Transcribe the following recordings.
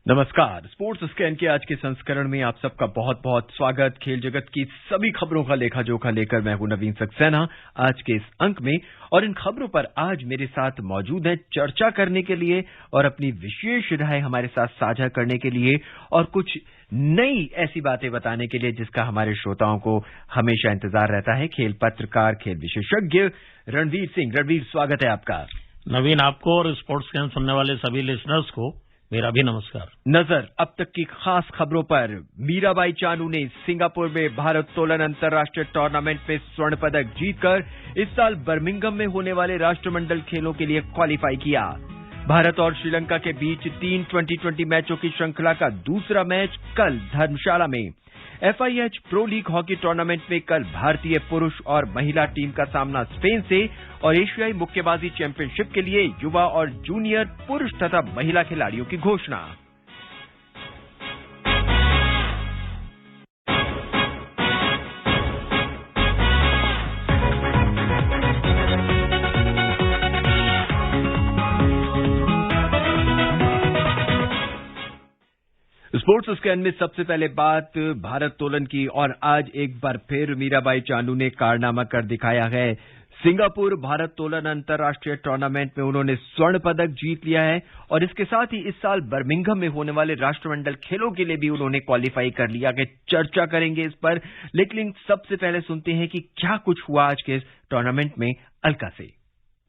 नमस्कार। Sports scan के आज के संस्करण में आप सबका बहुत बहुत स्वागत। खेल जगत की सभी खबरों का लेखा जोखा लेकर मैं हूं नवीन सक्सेना आज के इस अंक में, और इन खबरों पर आज मेरे साथ मौजूद हैं चर्चा करने के लिए और अपनी विशेष राय हमारे साथ साझा करने के लिए और कुछ नई ऐसी बातें बताने के लिए जिसका हमारे श्रोताओं को हमेशा इंतजार रहता है। खेल पत्रकार, खेल विशेषज्ञ रणवीर सिंह। रणवीर, स्वागत है आपका। नवीन, आपको और स्पोर्ट्स स्कैन सुनने वाले सभी लिसनर्स को मेरा भी नमस्कार। नजर अब तक की खास खबरों पर। मीराबाई चानू ने सिंगापुर में भारत तोलन अंतर्राष्ट्रीय टूर्नामेंट में स्वर्ण पदक जीतकर इस साल बर्मिंघम में होने वाले राष्ट्रमंडल खेलों के लिए क्वालिफाई किया। भारत और श्रीलंका के बीच 3 2020 मैचों की श्रृंखला का दूसरा मैच कल धर्मशाला में। FIH pro league hockey tournament में कल भारतीय पुरुष और महिला टीम का सामना स्पेन से, और एशियाई मुक्केबाजी चैंपियनशिप के लिए युवा और जूनियर पुरुष तथा महिला खिलाड़ियों की घोषणा। स्पोर्ट्स स्कैन में सबसे पहले बात भारत तोलन की, और आज एक बार फिर मीराबाई चानू ने कारनामा कर दिखाया है। सिंगापुर भारत तोलन अंतर्राष्ट्रीय टूर्नामेंट में उन्होंने स्वर्ण पदक जीत लिया है, और इसके साथ ही इस साल बर्मिंघम में होने वाले राष्ट्रमंडल खेलों के लिए भी उन्होंने क्वालिफाई कर लिया है। चर्चा करेंगे इस पर, लेकिन सबसे पहले सुनते हैं कि क्या कुछ हुआ आज के टूर्नामेंट में। अलका से।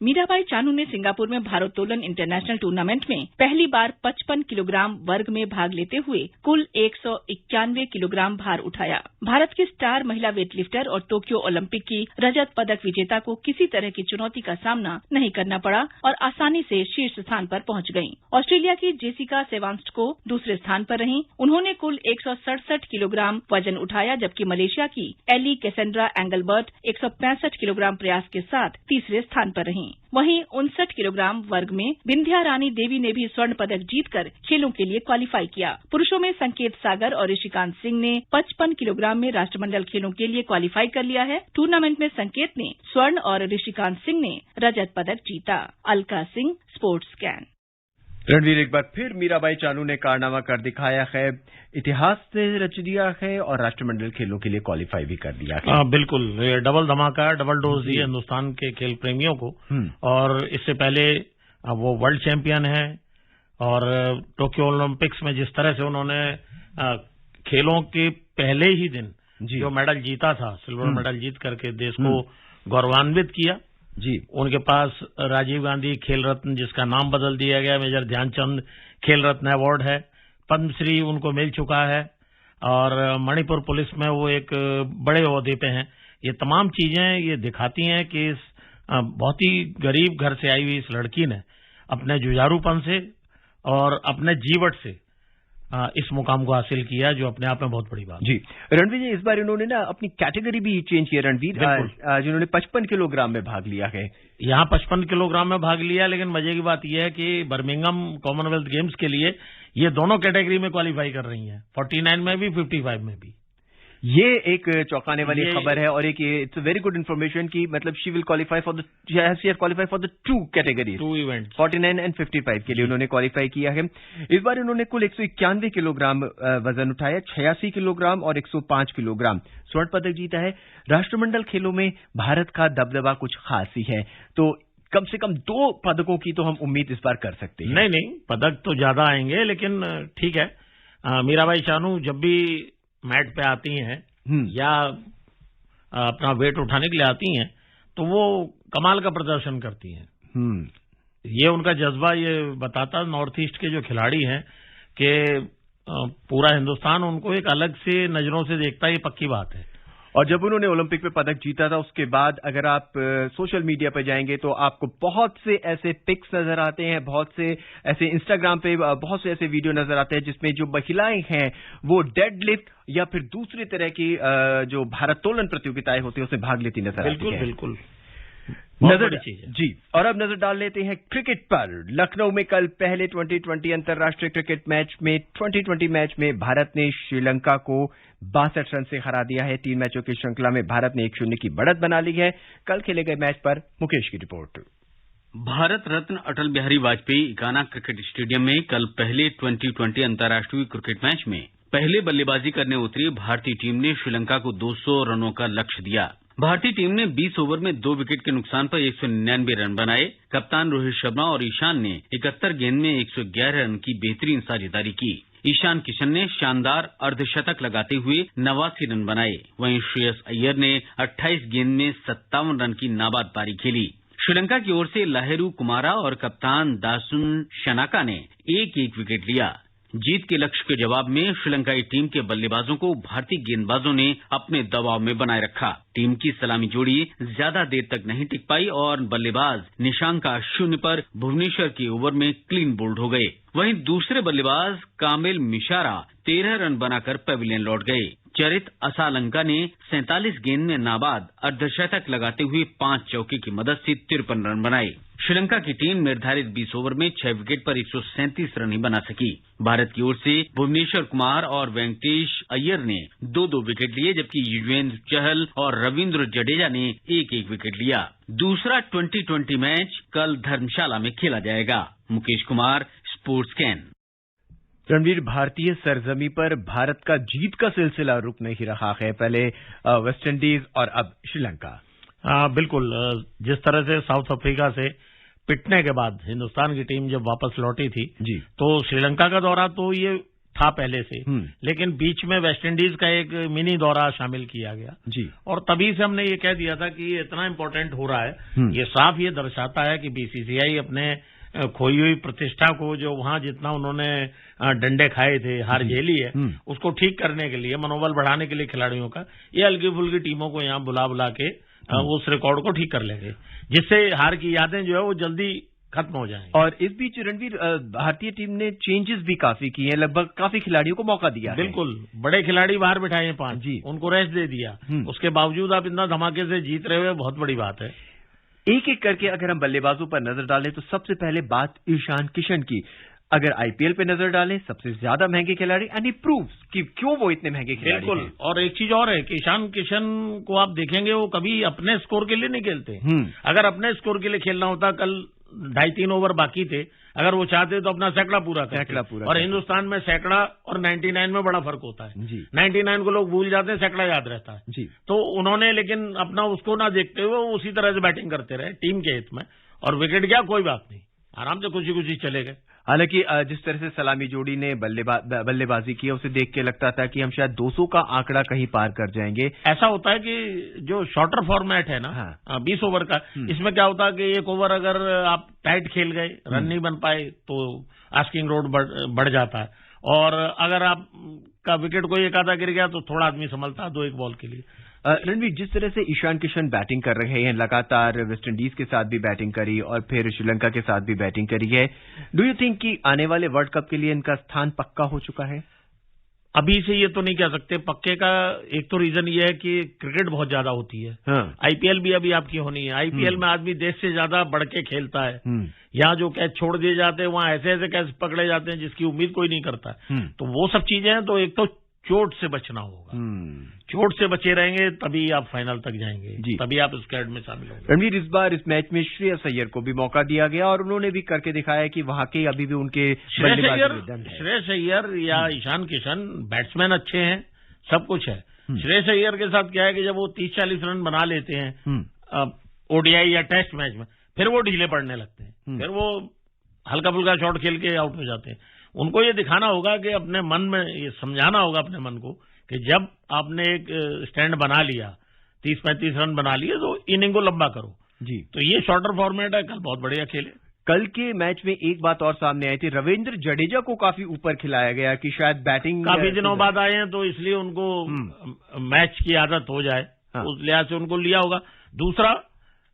मीराबाई चानू ने सिंगापुर में भारोत्तोलन इंटरनेशनल टूर्नामेंट में पहली बार 55 किलोग्राम वर्ग में भाग लेते हुए कुल 191 किलोग्राम भार उठाया। भारत की स्टार महिला वेटलिफ्टर और टोक्यो ओलंपिक की रजत पदक विजेता को किसी तरह की चुनौती का सामना नहीं करना पड़ा और आसानी से शीर्ष स्थान पर पहुंच गयीं। ऑस्ट्रेलिया की जेसिका सेवास्टोको दूसरे स्थान पर रहीं। उन्होंने कुल 167 किलोग्राम वजन उठाया, जबकि मलेशिया की एली कैसेंड्रा एंगलबर्ट 165 किलोग्राम प्रयास के साथ तीसरे स्थान पर रहीं। वहीं 59 किलोग्राम वर्ग में विंध्या रानी देवी ने भी स्वर्ण पदक जीतकर खेलों के लिए क्वालिफाई किया। पुरुषों में संकेत सागर और ऋषिकांत सिंह ने 55 किलोग्राम में राष्ट्रमंडल खेलों के लिए क्वालिफाई कर लिया है। टूर्नामेंट में संकेत ने स्वर्ण और ऋषिकांत सिंह ने रजत पदक जीता। Alka Singh, sports scan. रणवीर, एक बार फिर मीराबाई चानू ने कारनामा कर दिखाया है, इतिहास से रच दिया है और राष्ट्रमंडल खेलों के लिए क्वालिफाई भी कर दिया है। बिल्कुल, ये डबल धमाका, डबल डोज दिए हिंदुस्तान के खेल प्रेमियों को। और इससे पहले वो वर्ल्ड चैंपियन है, और टोक्यो ओलंपिक्स में जिस तरह से उन्होंने खेलों के पहले ही दिन जो मेडल जीता था, सिल्वर मेडल जीत करके देश को गौरवान्वित किया जी। उनके पास राजीव गांधी खेल रत्न, जिसका नाम बदल दिया गया, मेजर ध्यानचंद खेल रत्न अवार्ड है, पद्मश्री उनको मिल चुका है, और मणिपुर पुलिस में वो एक बड़े ओहदे पे हैं। ये तमाम चीजें ये दिखाती हैं कि इस बहुत ही गरीब घर से आई हुई इस लड़की ने अपने जुझारूपन से और अपने जीवट से इस मुकाम को हासिल किया, जो अपने आप में बहुत बड़ी बात जी। रणवीर जी, इस बार इन्होंने ना अपनी कैटेगरी भी चेंज की है। रणवीर, जिन्होंने 55 किलोग्राम में भाग लिया है। यहाँ 55 किलोग्राम में भाग लिया, लेकिन मजे की बात यह है कि बर्मिंघम कॉमनवेल्थ गेम्स के लिए ये दोनों कैटेगरी में क्वालिफाई कर रही हैं, 49 में भी, 55 में भी। ये एक चौंकाने वाली खबर है, और एक इट्स वेरी गुड इन्फॉर्मेशन की मतलब she will qualify for the two categories, 2 event, 49 and 55 के लिए उन्होंने क्वालिफाई किया है। इस बार उन्होंने कुल 191 किलोग्राम वजन उठाया, 86 किलोग्राम और 105 किलोग्राम स्वर्ण पदक जीता है। राष्ट्रमंडल खेलों में भारत का दबदबा कुछ खास ही है, तो कम से कम 2 पदकों की तो हम उम्मीद इस बार कर सकते हैं। नहीं, पदक तो ज्यादा आएंगे, लेकिन ठीक है। मीराबाई चानू जब भी मैट पे आती हैं या अपना वेट उठाने के लिए आती हैं, तो वो कमाल का प्रदर्शन करती हैं। ये उनका जज्बा ये बताता नॉर्थ ईस्ट के जो खिलाड़ी हैं कि पूरा हिंदुस्तान उनको एक अलग से नजरों से देखता है, ये पक्की बात है। और जब उन्होंने ओलंपिक में पदक जीता था, उसके बाद अगर आप सोशल मीडिया पर जाएंगे तो आपको बहुत से ऐसे पिक्स नजर आते हैं, बहुत से ऐसे इंस्टाग्राम पे बहुत से ऐसे वीडियो नजर आते हैं जिसमें जो महिलाएं हैं वो डेडलिफ्ट या फिर दूसरी तरह की जो भारोत्तोलन प्रतियोगिताएं होती है उसमें भाग लेती नजर आती है। बिल्कुल नजर जी। और अब नजर डाल लेते हैं क्रिकेट पर। लखनऊ में कल पहले 2020 अंतर्राष्ट्रीय क्रिकेट मैच में 2020 मैच में भारत ने श्रीलंका को 62 रन से हरा दिया है। 3 मैचों की श्रृंखला में भारत ने 1-0 की बढ़त बना ली है। कल खेले गए मैच पर मुकेश की report. Bharat Ratna Atal Bihari Vajpayee Ekana cricket stadium में कल पहले T20 अंतर्राष्ट्रीय क्रिकेट मैच में पहले बल्लेबाजी करने उतरी भारतीय टीम ने श्रीलंका को 200 रनों का लक्ष्य दिया। भारतीय टीम ने 20 ओवर में 2 विकेट के नुकसान पर 199 रन बनाए। कप्तान रोहित शर्मा और ईशान ने 71 गेंद में 111 रन की बेहतरीन साझेदारी की। ईशान किशन ने शानदार अर्धशतक लगाते हुए 89 रन बनाए। वहीं श्रेयस अय्यर ने 28 गेंद में 57 रन की नाबाद पारी खेली। श्रीलंका की ओर से लाहेरू कुमारा और कप्तान दासुन शनाका ने एक विकेट लिया। जीत के लक्ष्य के जवाब में श्रीलंकाई टीम के बल्लेबाजों को भारतीय गेंदबाजों ने अपने दबाव में बनाए रखा। टीम की सलामी जोड़ी ज्यादा देर तक नहीं टिक पाई और बल्लेबाज निशांका 0 पर भुवनेश्वर के ओवर में क्लीन बोल्ड हो गए। वहीं दूसरे बल्लेबाज कामिल मिशारा 13 रन बनाकर पेविलियन लौट गए। चरित असालंका ने 47 गेंद में नाबाद अर्धशतक लगाते हुए 5 चौके की मदद से 53 रन बनाए। श्रीलंका की टीम निर्धारित 20 ओवर में 6 विकेट पर 137 रन ही बना सकी। भारत की ओर से भुवनेश्वर कुमार और वेंकटेश अय्यर ने 2-2 विकेट लिए, जबकि युजवेंद्र चहल और रविंद्र जडेजा ने एक विकेट लिया। दूसरा T20 मैच कल धर्मशाला में खेला जाएगा। Mukesh Kumar, sports can. रणवीर, भारतीय सरजमी पर भारत का जीत का सिलसिला रुक नहीं रहा है। पहले वेस्टइंडीज और अब श्रीलंका। बिल्कुल, जिस तरह से साउथ अफ्रीका से पिटने के बाद हिंदुस्तान की टीम जब वापस लौटी थी जी, तो श्रीलंका का दौरा तो ये था पहले से, लेकिन बीच में वेस्टइंडीज का एक मिनी दौरा शामिल किया गया जी, और तभी से हमने ये कह दिया था कि ये इतना इम्पोर्टेंट हो रहा है। ये साफ ये दर्शाता है कि बीसीसीआई अपने खोई हुई प्रतिष्ठा को, जो वहां जितना उन्होंने डंडे खाए थे, हार झेली है, उसको ठीक करने के लिए, मनोबल बढ़ाने के लिए खिलाड़ियों का, ये हल्की फुल्की टीमों को यहाँ बुला के उस रिकॉर्ड को ठीक कर लेंगे, जिससे हार की यादें जो है वो जल्दी खत्म हो जाएंगी। और इस बीच रणवीर, भारतीय टीम ने चेंजेस भी काफी किए हैं, लगभग काफी खिलाड़ियों को मौका दिया है। बिल्कुल, बड़े खिलाड़ी बाहर बिठाए हैं 5 जी, उनको रेस्ट दे दिया। उसके बावजूद आप इतना धमाके से जीत रहे हुए, बहुत बड़ी बात है। एक एक करके अगर हम बल्लेबाजों पर नजर डालें तो सबसे पहले बात ईशान किशन की। अगर आईपीएल पे नजर डालें, सबसे ज्यादा महंगे खिलाड़ी, एंड ही प्रूव्स कि क्यों वो इतने महंगे खिलाड़ी हैं। बिल्कुल, और एक चीज और है कि ईशान किशन को आप देखेंगे, वो कभी अपने स्कोर के लिए नहीं खेलते। अगर अपने स्कोर के लिए खेलना होता, कल 2.5-3 ओवर बाकी थे, अगर वो चाहते तो अपना सैकड़ा पूरा करते। और हिंदुस्तान में सैकड़ा और 99 में बड़ा फर्क होता है जी। 99 को लोग भूल जाते हैं, सैकड़ा याद रहता है जी। तो उन्होंने लेकिन अपना उसको ना देखते हुए उसी तरह से बैटिंग करते रहे टीम के हित में, और विकेट गया कोई बात नहीं, आराम से खुशी चले गए। हालांकि जिस तरह से सलामी जोड़ी ने बल्लेबाजी की, उसे देख के लगता था कि हम शायद 200 का आंकड़ा कहीं पार कर जाएंगे। ऐसा होता है कि जो शॉर्टर फॉर्मेट है ना, 20 ओवर का, इसमें क्या होता है कि 1 ओवर अगर आप टाइट खेल गए, रन नहीं बन पाए, तो आस्किंग रोड बढ़ जाता है, और अगर आप का विकेट कोई एक आधा गिर गया तो थोड़ा आदमी संभलता है 2-1 बॉल के लिए। रणवीर, जिस तरह से ईशान किशन बैटिंग कर रहे हैं, लगातार वेस्टइंडीज के साथ भी बैटिंग करी और फिर श्रीलंका के साथ भी बैटिंग करी है, डू यू थिंक कि आने वाले वर्ल्ड कप के लिए इनका स्थान पक्का हो चुका है? अभी से ये तो नहीं कह सकते पक्के का। एक तो रीजन ये है कि क्रिकेट बहुत ज्यादा होती है, आईपीएल भी अभी आपकी होनी है। आईपीएल में आदमी देश से ज्यादा बढ़ के खेलता है। यहाँ जो कैच छोड़ दिए जाते हैं, वहां ऐसे कैच पकड़े जाते हैं जिसकी उम्मीद कोई नहीं करता। तो वो सब चीजें हैं। तो एक तो चोट से बचना होगा, चोट से बचे रहेंगे तभी आप फाइनल तक जाएंगे, तभी आप स्क्वाड में शामिल होंगे। रणवीर, इस बार इस मैच में श्रेयस अय्यर को भी मौका दिया गया और उन्होंने भी करके दिखाया कि वहां के अभी भी उनके श्रेयस अय्यर या ईशान किशन बैट्समैन अच्छे हैं, सब कुछ है। श्रेयस अय्यर के साथ क्या है कि जब वो 30-40 रन बना लेते हैं ओडीआई या टेस्ट मैच में, फिर वो ढीले पड़ने लगते हैं, फिर वो हल्का फुल्का शॉट खेल के आउट हो जाते हैं। उनको ये दिखाना होगा कि अपने मन में ये समझाना होगा अपने मन को कि जब आपने एक स्टैंड बना लिया, 30-35 रन बना लिए, तो इनिंग को लंबा करो जी। तो ये शॉर्टर फॉर्मेट है। कल बहुत बढ़िया खेले। कल के मैच में एक बात और सामने आई थी, रविंद्र जडेजा को काफी ऊपर खिलाया गया कि शायद बैटिंग काफी दिनों बाद आए हैं, तो इसलिए उनको मैच की आदत हो जाए, उस लिहाज से उनको लिया होगा। दूसरा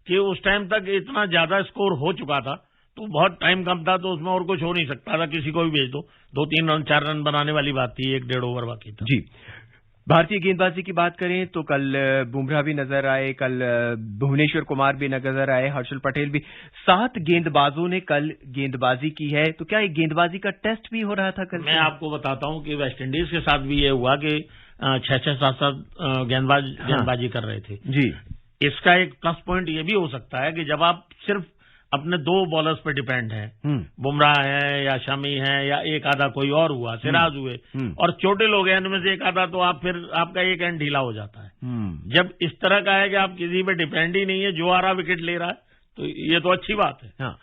कि उस टाइम तक इतना ज्यादा स्कोर हो चुका था, तो बहुत टाइम कम था, तो उसमें और कुछ हो नहीं सकता था, किसी को भी भेज दो, 2-3 रन 4 रन बनाने वाली बात थी, 1-1.5 ओवर बाकी था जी। भारतीय गेंदबाजी की बात करें तो कल बुमराह भी नजर आए, कल भुवनेश्वर कुमार भी नजर आए, हर्षल पटेल भी। 7 गेंदबाजों ने कल गेंदबाजी की है। तो क्या एक गेंदबाजी का टेस्ट भी हो रहा था कल? मैं आपको बताता हूं कि वेस्टइंडीज के साथ भी ये हुआ कि 6-6, 7-7 गेंदबाजी कर रहे थे जी। इसका एक प्लस पॉइंट ये भी हो सकता है कि जब आप सिर्फ अपने 2 बॉलर्स पे डिपेंड है, बुमराह है या शमी है या एक आधा कोई और हुआ, सिराज हुए, और छोटे लोग हैं इनमें से एक आधा, तो आप फिर आपका एक एंड ढीला हो जाता है। जब इस तरह का है कि आप किसी पे डिपेंड ही नहीं है, जो आ रहा विकेट ले रहा है, तो ये तो अच्छी बात है। हाँ,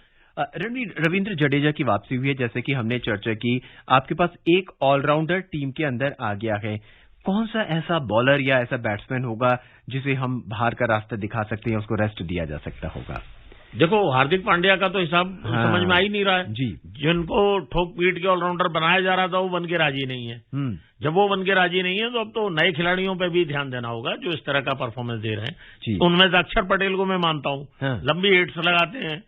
रविंद्र जडेजा की वापसी हुई है, जैसे कि हमने चर्चा की। आपके पास एक ऑलराउंडर टीम के अंदर आ गया है। कौन सा ऐसा बॉलर या ऐसा बैट्समैन होगा जिसे हम बाहर का रास्ता दिखा सकते हैं, उसको रेस्ट दिया जा सकता होगा? देखो, हार्दिक पांड्या का तो हिसाब समझ में आ ही नहीं रहा है जी। जिनको ठोक पीट के ऑलराउंडर बनाया जा रहा था वो बन के राजी नहीं है। जब वो बन के राजी नहीं है तो अब तो नए खिलाड़ियों पे भी ध्यान देना होगा जो इस तरह का परफॉर्मेंस दे रहे हैं। उनमें से अक्षर पटेल को मैं मानता हूँ, लंबी हिट्स लगाते हैं,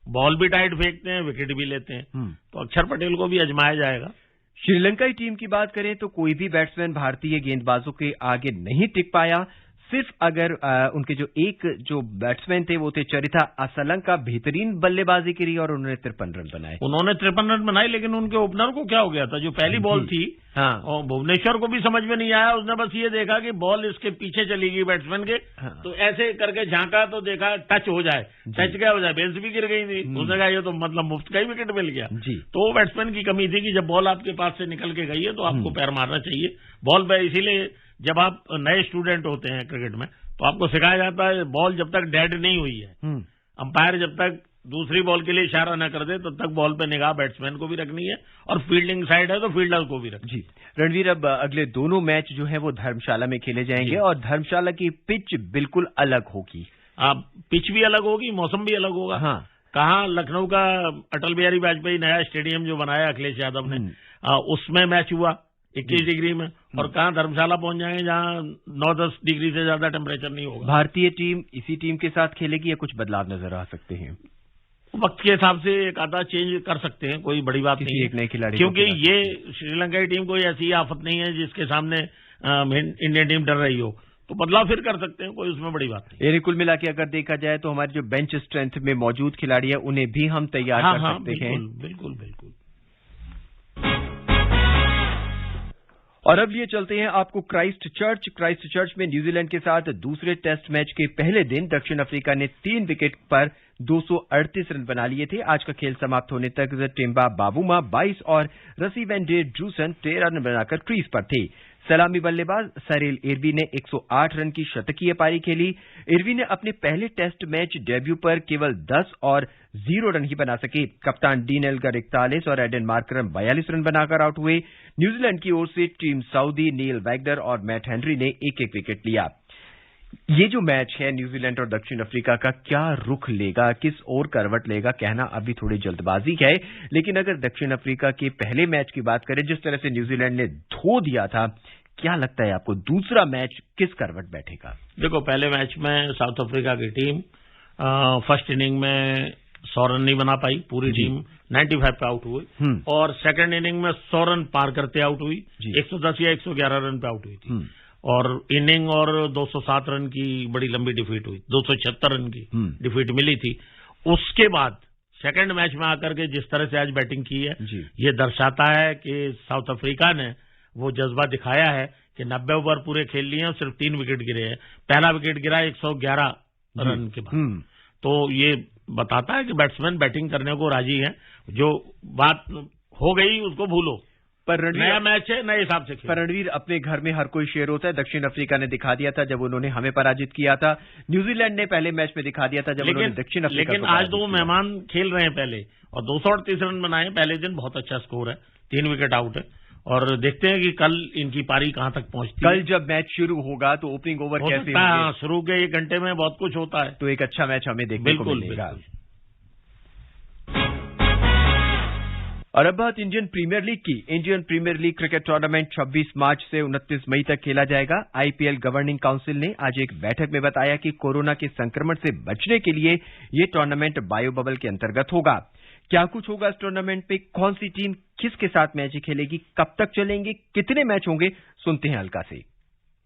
बॉल भी टाइट फेंकते हैं, विकेट भी लेते हैं, तो अक्षर पटेल को भी आजमाया जाएगा। श्रीलंकाई टीम की बात करें तो कोई भी बैट्समैन भारतीय गेंदबाजों के आगे नहीं टिक पाया। सिर्फ अगर उनके जो बैट्समैन थे वो थे चरिता असलंका, बेहतरीन बल्लेबाजी करी और उन्होंने 53 रन बनाए। उन्होंने 53 रन बनाए, लेकिन उनके ओपनर को क्या हो गया था? जो पहली बॉल थी, हाँ, और भुवनेश्वर को भी समझ में नहीं आया। उसने बस ये देखा कि बॉल इसके पीछे चली गई बैट्समैन के, हाँ, तो ऐसे करके झांका तो देखा टच हो जाए, टच क्या हो जाए, बेंच भी गिर गई थी। उसने कहा ये तो मतलब मुफ्त का ही विकेट मिल गया। तो वो बैट्समैन की कमी थी कि जब बॉल आपके पास से निकल के गई है तो आपको पैर मारना चाहिए बॉल पे। इसीलिए जब आप नए स्टूडेंट होते हैं क्रिकेट में तो आपको सिखाया जाता है बॉल जब तक डेड नहीं हुई है, अंपायर जब तक दूसरी बॉल के लिए इशारा न कर दे तब तक बॉल पे निगाह बैट्समैन को भी रखनी है, और फील्डिंग साइड है तो फील्डर को भी रखनी है। जी रणवीर, अब अगले दोनों मैच जो है वो धर्मशाला में खेले जाएंगे और धर्मशाला की पिच बिल्कुल अलग होगी। पिच भी अलग होगी, मौसम भी अलग होगा। हाँ, कहाँ लखनऊ का अटल बिहारी वाजपेयी नया स्टेडियम जो बनाया अखिलेश यादव ने, उसमें मैच हुआ 21 डिग्री में, और कहाँ धर्मशाला पहुंच जाएंगे जहां 9-10 डिग्री से ज्यादा टेम्परेचर नहीं होगा। भारतीय टीम इसी टीम के साथ खेलेगी या कुछ बदलाव नजर आ सकते हैं? वक्त के हिसाब से एक आधा चेंज कर सकते हैं, कोई बड़ी बात नहीं है, एक नए खिलाड़ी, क्योंकि ये श्रीलंकाई टीम कोई ऐसी आफत नहीं है जिसके सामने इंडियन टीम डर रही हो, तो बदलाव फिर कर सकते हैं, कोई उसमें बड़ी बात नहीं। यानी कुल मिला के अगर देखा जाए तो हमारे जो बेंच स्ट्रेंथ में मौजूद खिलाड़ी है उन्हें भी हम तैयार कर सकते हैं। बिल्कुल बिल्कुल। और अब लिए चलते हैं आपको क्राइस्ट चर्च में न्यूजीलैंड के साथ दूसरे टेस्ट मैच के पहले दिन दक्षिण अफ्रीका ने 3 विकेट पर 238 रन बना लिए थे। आज का खेल समाप्त होने तक टिम्बा बावुमा 22 और रसी वैन डे ड्रूसन 13 रन बनाकर क्रीज पर थे। सलामी बल्लेबाज सरेल इरवी ने 108 रन की शतकीय पारी खेली। इरवी ने अपने पहले टेस्ट मैच डेब्यू पर केवल 10 और 0 रन ही बना सके। कप्तान डीन एल्गर 41 और एडन मार्करम 42 रन बनाकर आउट हुए। न्यूजीलैंड की ओर से टीम साउदी, नील वैगनर और मैट हेनरी ने एक एक विकेट लिया। ये जो मैच है न्यूजीलैंड और दक्षिण अफ्रीका का, क्या रुख लेगा, किस ओर करवट लेगा, कहना अभी थोड़ी जल्दबाजी है। लेकिन अगर दक्षिण अफ्रीका के पहले मैच की बात करें, जिस तरह से न्यूजीलैंड ने धो दिया था, क्या लगता है आपको दूसरा मैच किस करवट बैठेगा? देखो, पहले मैच में साउथ अफ्रीका की टीम फर्स्ट इनिंग में 100 रन नहीं बना पाई, पूरी टीम 95 पे आउट हुई, और सेकंड इनिंग में 100 रन पार करते आउट हुई, 110 या 111 रन पे आउट हुई थी, और इनिंग और 207 रन की बड़ी लंबी डिफीट हुई, 276 रन की डिफीट मिली थी। उसके बाद सेकंड मैच में आकर के जिस तरह से आज बैटिंग की है, ये दर्शाता है कि साउथ अफ्रीका ने वो जज्बा दिखाया है कि 90 ओवर पूरे खेल लिए और सिर्फ 3 विकेट गिरे हैं। पहला विकेट गिरा 111 रन के बाद, तो ये बताता है कि बैट्समैन बैटिंग करने को राजी हैं। जो बात हो गई उसको भूलो, पर नया मैच है, नए हिसाब से खेल। पर रणवीर, अपने घर में हर कोई शेर होता है। दक्षिण अफ्रीका ने दिखा दिया था जब उन्होंने हमें पराजित किया था, न्यूजीलैंड ने पहले मैच में दिखा दिया था जब उन्होंने दक्षिण अफ्रीका। लेकिन आज तो मेहमान खेल रहे हैं पहले, और 238 रन बनाए पहले दिन, बहुत अच्छा स्कोर है, 3 विकेट आउट है, और देखते हैं कि कल इनकी पारी कहां तक पहुंचती है। कल जब मैच शुरू होगा तो ओपनिंग ओवर कैसे होंगे? शुरू के 1 घंटे में बहुत कुछ होता है, तो एक अच्छा मैच हमें देखने को मिलेगा। और अब बात इंडियन प्रीमियर लीग की। Indian Premier League cricket tournament 26 March से 29 मई तक खेला जाएगा। आईपीएल गवर्निंग काउंसिल ने आज एक बैठक में बताया कि कोरोना के संक्रमण से बचने के लिए ये टूर्नामेंट बायो बबल के अंतर्गत होगा। क्या कुछ होगा इस टूर्नामेंट में, कौन सी टीम किसके साथ मैच खेलेगी, कब तक चलेंगे, कितने मैच होंगे, सुनते हैं अलका से।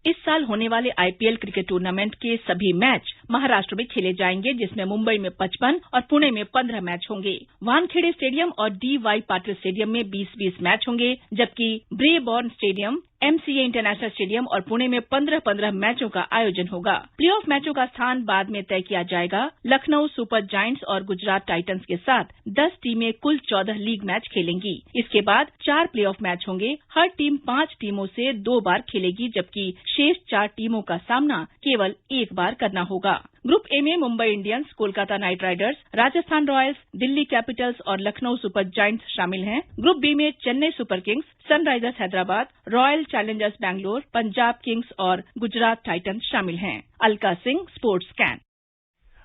इस साल होने वाले आईपीएल क्रिकेट टूर्नामेंट के सभी मैच महाराष्ट्र में खेले जाएंगे, जिसमें मुंबई में 55 और पुणे में 15 मैच होंगे। वानखेड़े स्टेडियम और डी वाई पाटिल स्टेडियम में 20-20 मैच होंगे, जबकि Brabourne stadium, MCA international stadium और पुणे में 15-15 मैचों का आयोजन होगा। प्लेऑफ मैचों का स्थान बाद में तय किया जाएगा। लखनऊ सुपर जायंट्स और गुजरात टाइटंस के साथ 10 टीमें कुल 14 लीग मैच खेलेंगी। इसके बाद 4 प्लेऑफ मैच होंगे। हर टीम 5 टीमों से 2 बार खेलेगी, जबकि शेष 4 टीमों का सामना केवल 1 बार करना होगा। ग्रुप ए में Mumbai Indians, Kolkata night Riders, Rajasthan Royals, Delhi Capitals और लखनऊ सुपर जायंट्स शामिल हैं। ग्रुप बी में Chennai super Kings, Sunrisers Hyderabad, royal Challengers Bangalore, Punjab Kings और गुजरात टाइटंस शामिल हैं। Alka Singh, sports can.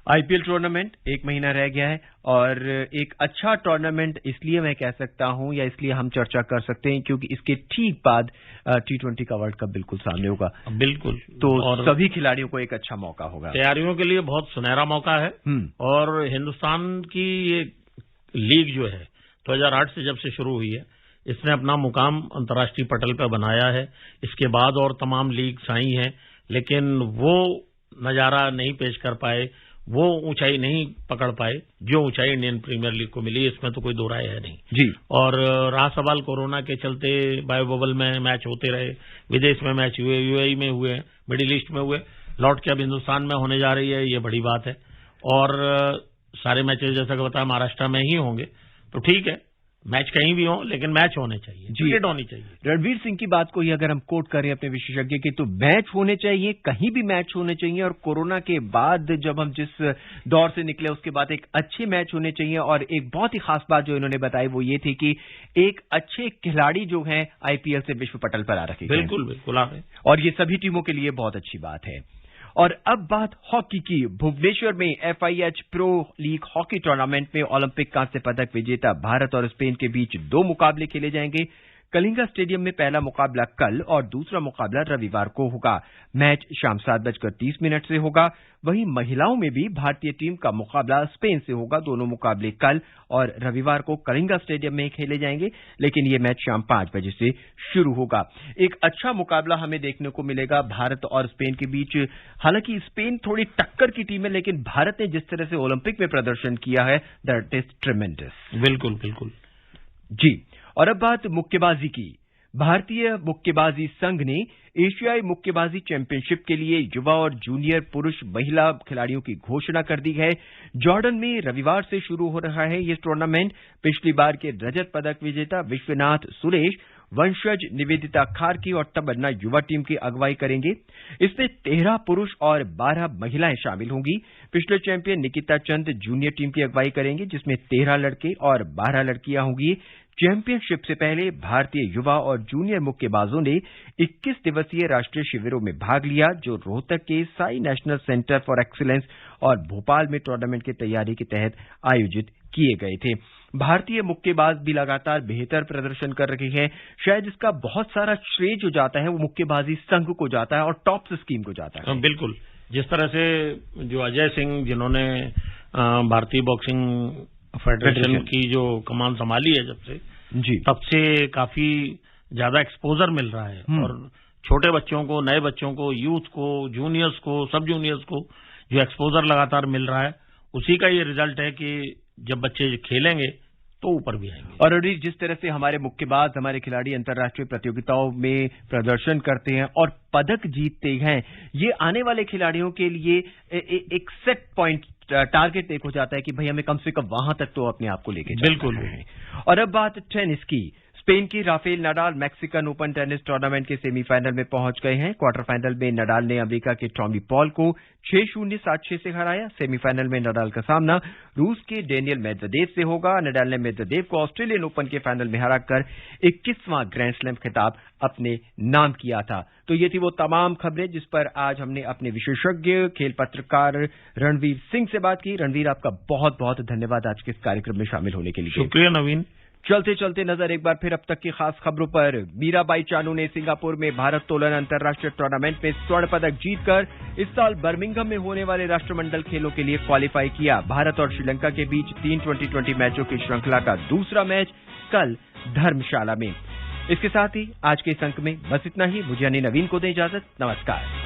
IPL tournament 1 महीना रह गया है और एक अच्छा टूर्नामेंट इसलिए मैं कह सकता हूं या इसलिए हम चर्चा कर सकते हैं क्योंकि इसके ठीक बाद T20 का वर्ल्ड कप बिल्कुल सामने होगा। बिल्कुल, तो और सभी खिलाड़ियों को एक अच्छा मौका होगा। तैयारियों के लिए बहुत सुनहरा मौका है। और हिंदुस्तान की ये लीग जो है 2008 से जब से शुरू हुई है, इसने अपना मुकाम अंतर्राष्ट्रीय पटल पर बनाया है। इसके बाद और तमाम लीग्स आई हैं, लेकिन वो नजारा नहीं पेश कर पाए, वो ऊंचाई नहीं पकड़ पाए जो ऊंचाई इंडियन प्रीमियर लीग को मिली। इसमें तो कोई दो राय है नहीं जी। और रहा सवाल कोरोना के चलते बायो बबल में मैच होते रहे, विदेश में मैच हुए, यूएई में हुए, मिडिल ईस्ट में हुए, लौट के अब हिंदुस्तान में होने जा रही है, ये बड़ी बात है। और सारे मैचेस जैसा कि बताया महाराष्ट्र में ही होंगे, तो ठीक है, मैच कहीं भी हो लेकिन मैच होने चाहिए, क्रिकेट होनी चाहिए। रणवीर सिंह की बात को ही अगर हम कोट करें अपने विशेषज्ञ की, तो मैच होने चाहिए, कहीं भी मैच होने चाहिए। और कोरोना के बाद जब हम जिस दौर से निकले उसके बाद एक अच्छे मैच होने चाहिए। और एक बहुत ही खास बात जो इन्होंने बताई वो ये थी कि एक अच्छे खिलाड़ी जो हैं आईपीएल से विश्व पटल पर आ रखे हैं। बिल्कुल बिल्कुल आ रहे, और ये सभी टीमों के लिए बहुत अच्छी बात है। और अब बात हॉकी की। भुवनेश्वर में FIH pro league hockey tournament में ओलंपिक कांस्य पदक विजेता भारत और स्पेन के बीच 2 मुकाबले खेले जाएंगे। कलिंगा स्टेडियम में पहला मुकाबला कल और दूसरा मुकाबला रविवार को होगा। मैच शाम 7:30 से होगा। वहीं महिलाओं में भी भारतीय टीम का मुकाबला स्पेन से होगा। दोनों मुकाबले कल और रविवार को कलिंगा स्टेडियम में खेले जाएंगे, लेकिन ये मैच शाम 5 बजे से शुरू होगा। एक अच्छा मुकाबला हमें देखने को मिलेगा भारत और स्पेन के बीच। हालांकि स्पेन थोड़ी टक्कर की टीम है, लेकिन भारत ने जिस तरह से ओलंपिक में प्रदर्शन किया है, दैट इज ट्रेमेंडस। बिल्कुल बिल्कुल जी। और अब बात मुक्केबाजी की। भारतीय मुक्केबाजी संघ ने एशियाई मुक्केबाजी चैंपियनशिप के लिए युवा और जूनियर पुरुष महिला खिलाड़ियों की घोषणा कर दी है। जॉर्डन में रविवार से शुरू हो रहा है ये टूर्नामेंट। पिछली बार के रजत पदक विजेता विश्वनाथ सुरेश, वंशज निवेदिता खारकी और तमन्ना युवा टीम की अगुवाई करेंगे। इसमें 13 पुरुष और 12 महिलाएं शामिल होंगी। पिछले चैंपियन निकिता चंद जूनियर टीम की अगुवाई करेंगे, जिसमें 13 लड़के और 12 लड़कियां होंगी। चैंपियनशिप से पहले भारतीय युवा और जूनियर मुक्केबाजों ने 21 दिवसीय राष्ट्रीय शिविरों में भाग लिया, जो रोहतक के Sai national centre for excellence और भोपाल में टूर्नामेंट की तैयारी के तहत आयोजित किए गए थे। भारतीय मुक्केबाज भी लगातार बेहतर प्रदर्शन कर रहे हैं। शायद इसका बहुत सारा श्रेय जो जाता है वो मुक्केबाजी संघ को जाता है और टॉप्स स्कीम को जाता है। बिल्कुल, जिस तरह से जो अजय सिंह जिन्होंने भारतीय बॉक्सिंग फेडरेशन की जो कमान संभाली है जब से जी, तब से काफी ज्यादा एक्सपोजर मिल रहा है। और छोटे बच्चों को, नए बच्चों को, यूथ को, जूनियर्स को, सब जूनियर्स को जो एक्सपोजर लगातार मिल रहा है, उसी का ये रिजल्ट है कि जब बच्चे खेलेंगे तो ऊपर भी आएंगे। और अभी जिस तरह से हमारे मुक्केबाज, हमारे खिलाड़ी अंतर्राष्ट्रीय प्रतियोगिताओं में प्रदर्शन करते हैं और पदक जीतते हैं, ये आने वाले खिलाड़ियों के लिए एक सेट पॉइंट टारगेट एक हो जाता है कि भाई हमें कम से कम वहां तक तो अपने आप को लेके जाना है। बिल्कुल। और अब बात टेनिस की। स्पेन की Rafael Nadal Mexican open tennis tournament के सेमीफाइनल में पहुंच गए हैं। क्वार्टर फाइनल में नडाल ने अमेरिका के टॉमी पॉल को 6-0, 7-6 से हराया। सेमीफाइनल में नडाल का सामना रूस के डेनियल मेदवेदेव से होगा। नडाल ने मेदवेदेव को ऑस्ट्रेलियन ओपन के फाइनल में हराकर 21वां ग्रैंड स्लैम खिताब अपने नाम किया था। तो ये थी वो तमाम खबरें जिस पर आज हमने अपने विशेषज्ञ खेल पत्रकार रणवीर सिंह से बात की। रणवीर, आपका बहुत बहुत धन्यवाद आज के इस कार्यक्रम में शामिल होने के लिए। शुक्रिया नवीन। चलते चलते नजर एक बार फिर अब तक की खास खबरों पर। मीराबाई चानू ने सिंगापुर में भारत तोलन अंतर्राष्ट्रीय टूर्नामेंट में स्वर्ण पदक जीतकर इस साल बर्मिंघम में होने वाले राष्ट्रमंडल खेलों के लिए क्वालिफाई किया। भारत और श्रीलंका के बीच 3 T20 मैचों की श्रृंखला का दूसरा मैच कल धर्मशाला में। इसके साथ ही आज के इस अंक में बस इतना ही। मुझे यानी नवीन को दें इजाजत। नमस्कार।